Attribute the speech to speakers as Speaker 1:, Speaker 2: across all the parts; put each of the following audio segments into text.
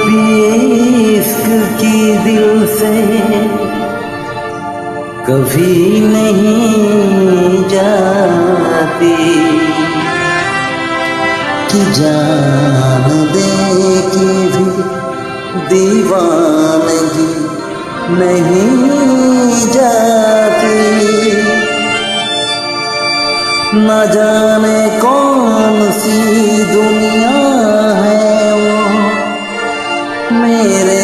Speaker 1: भी इश्क की दिल से कभी नहीं जाती कि जान दे के भी दीवानगी नहीं जाती। न जाने कौन सी दुनिया है वो मेरे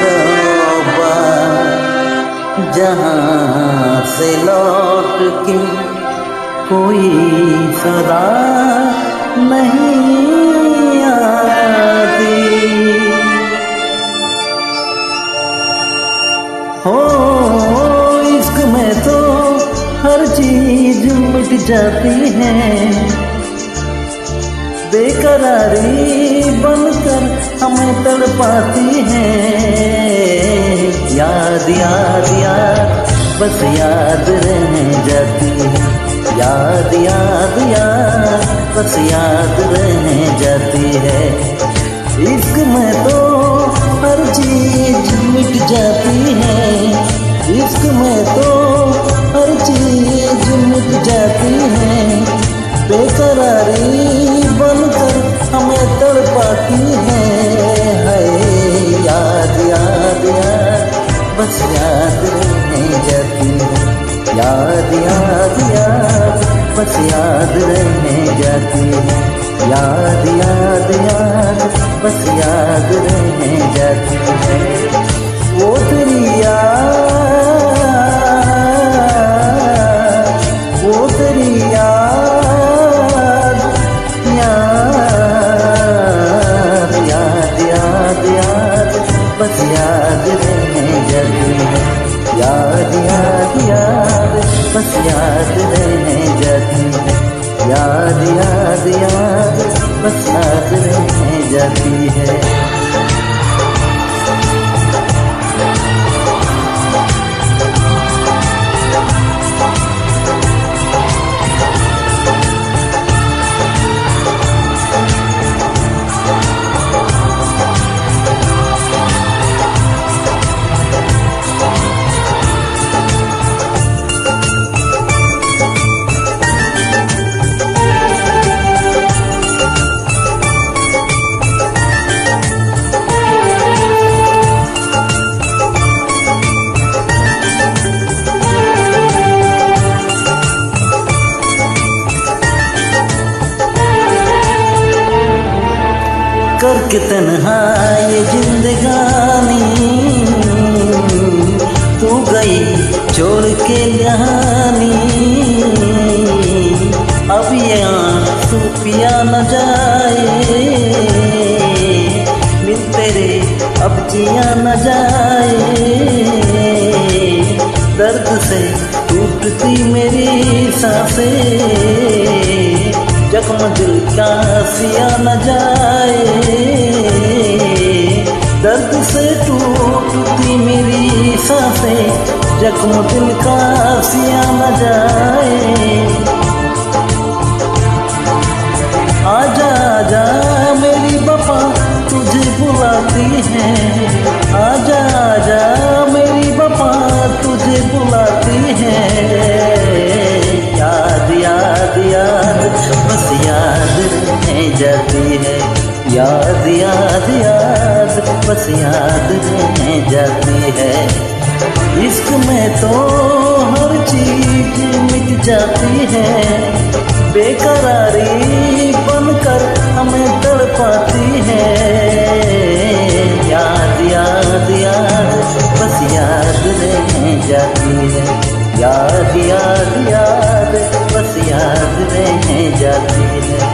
Speaker 1: रब्बा, जहाँ से लौट के कोई सदा नहीं आती। हो इश्क में तो हर चीज मिट जाती है, बेकरारी बनकर हमें तड़पाती है। याद याद याद बस याद रह जाती है, याद याद याद बस याद रह जाती है। इश्क में तो हर चीज मिट जाती है, इश्क में तो हर चीज मिट जाती है, बेकरारी बनकर हमें तड़पाती है। याद याद याद बस याद रह जाती है, याद याद याद बस याद रह जाती है, याद याद याद बस याद रह जाती है। वो तेरी याद, वो तेरी याद, याद याद याद याद बस याद रह जाती है, याद याद याद बस याद रह जाती है, याद याद याद बस याद रह जाती है। करके तन्हा ये जिंदगानी तू गई छोड़ के जहानी, अब ये आंसू पिया न जाए, मिल तेरे अब जिया न जाए। दर्द से टूटती मेरी सांसें, जख्म दिल का सिया न जाए। दर्द से टूटती मेरी सांसें, जख्म दिल का सिया न जाए। आजा आजा मेरी वफा तुझे बुलाती है, आजा आजा मेरी वफा तुझे बुलाती है। याद याद याद बस याद रह जाती है, याद याद याद बस याद रह जाती है। इश्क में तो हर चीज मिट जाती है, बेकरारी बनकर हमें तड़पाती है। याद याद याद बस याद रह जाती है, याद याद याद बस याद रह जाती है।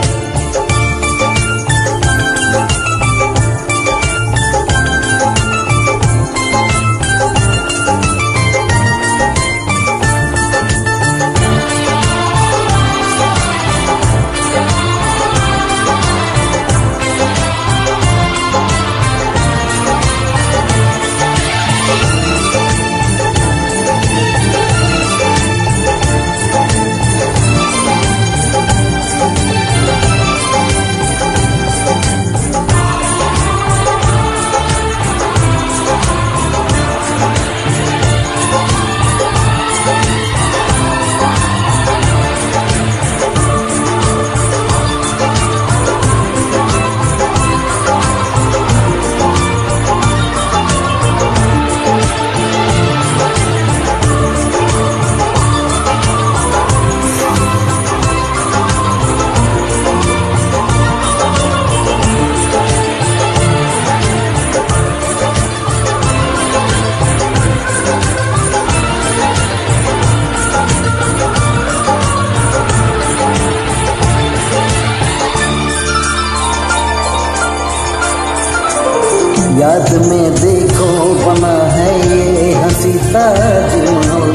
Speaker 1: याद में देखो बना है ये हंसी ताजमहल,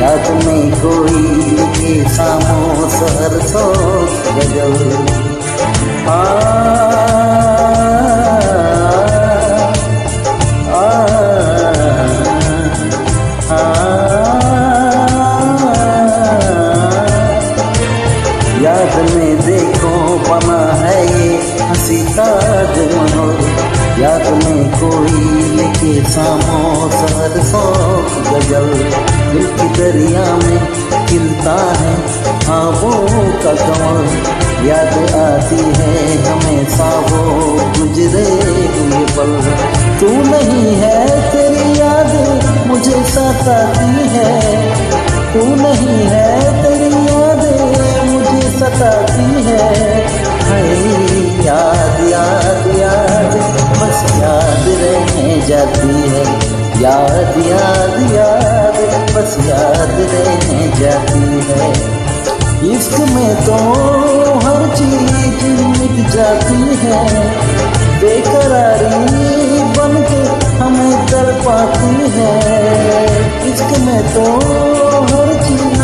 Speaker 1: याद में कोई लिखे सामो सहर सो गजल। आ याद में देखो बना है ये हंसी ताजमहल, याद में कोई लिखे सामो सहर सो गजल। दिल की दरिया में खिलता है ख्वाबों का कमल, याद आती है हमेशा वो गुजरे हुए पल। तू नहीं है तेरी याद मुझे सताती है, तू नहीं है तेरी याद मुझे सताती है। याद याद याद बस याद रहने जाती है, याद याद याद बस याद रहने जाती है। इश्क में तो हर चीज मिट जाती है, बेकरारी बन के हमें तड़पाती है। इश्क में तो हर चीज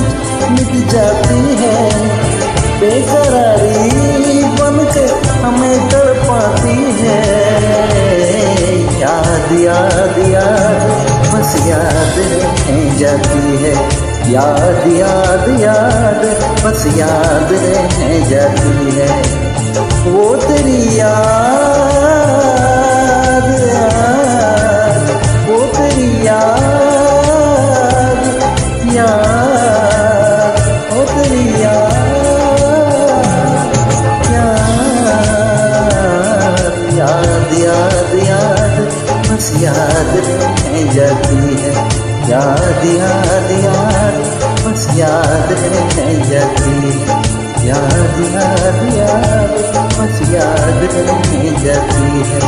Speaker 1: मिट जाती है, बेकरारी बन के हमें तड़पाती है। याद याद याद बस याद रहने जाती है, याद याद याद बस याद रहने जाती है। वो तेरी याद याद, वो तेरी याद याद, वो तेरी याद याद याद याद बस याद रहने जाती है, याद याद याद बस याद रहने जाती है, याद याद याद बस याद रहने जाती है।